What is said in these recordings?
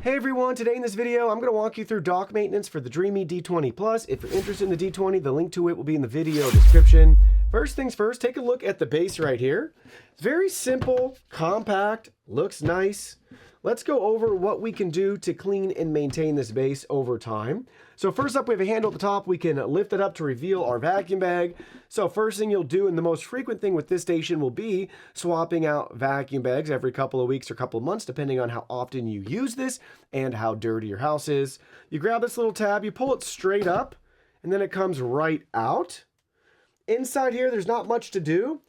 Hey everyone, today in this video, I'm going to walk you through dock maintenance for the Dreame D20 Plus. If you're interested in the D20, the link to it will be in the video description. First things first, take a look at the base right here. It's very simple, compact, looks nice. Let's go over what we can do to clean and maintain this base over time. So first up, we have a handle at the top. We can lift it up to reveal our vacuum bag. So first thing you'll do, and the most frequent thing with this station will be swapping out vacuum bags every couple of weeks or couple of months, depending on how often you use this and how dirty your house is. You grab this little tab, you pull it straight up, and then it comes right out. Inside here, there's not much to do.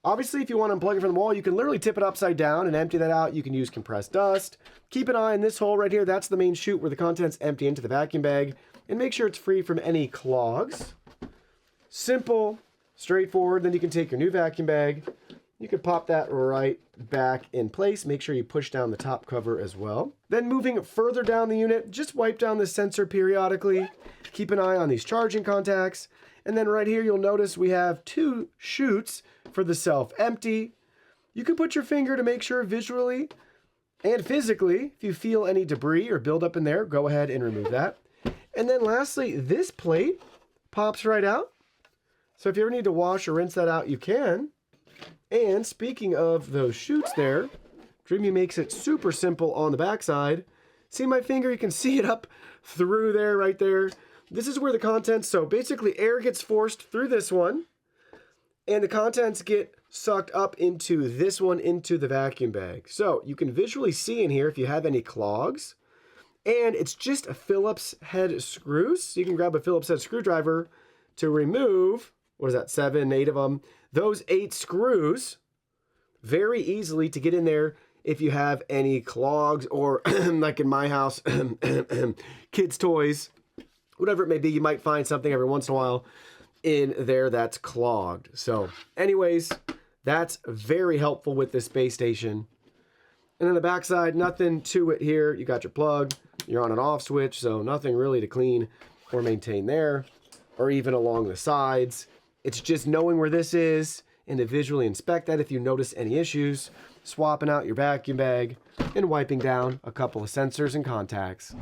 Obviously, if you want to unplug it from the wall, you can literally tip it upside down and empty that out. You can use compressed dust. Keep an eye on this hole right here. That's the main chute where the contents empty into the vacuum bag. And make sure it's free from any clogs. Simple, straightforward. Then you can take your new vacuum bag. You can pop that right back in place. Make sure you push down the top cover as well. Then moving further down the unit, just wipe down the sensor periodically. Keep an eye on these charging contacts. And then right here, you'll notice we have two chutes for the self-empty. You can put your finger to make sure visually and physically, if you feel any debris or buildup in there, go ahead and remove that. And then lastly, this plate pops right out. So if you ever need to wash or rinse that out, you can. And speaking of those chutes there, Dreame makes it super simple on the backside. See my finger? You can see it up through there, right there. This is where the contents, so basically air gets forced through this one, and the contents get sucked up into this one, into the vacuum bag. So you can visually see in here if you have any clogs, and it's just a Phillips head screws. So you can grab a Phillips head screwdriver to remove, what is that, 7, 8 of them, those 8 screws very easily to get in there if you have any clogs or like in my house, kids' toys. Whatever it may be, you might find something every once in a while in there that's clogged. So anyways, that's very helpful with this space station. And on the back side, nothing to it here. You got your plug, you're on and off switch, so nothing really to clean or maintain there, or even along the sides. It's just knowing where this is and to visually inspect that if you notice any issues, swapping out your vacuum bag, and wiping down a couple of sensors and contacts.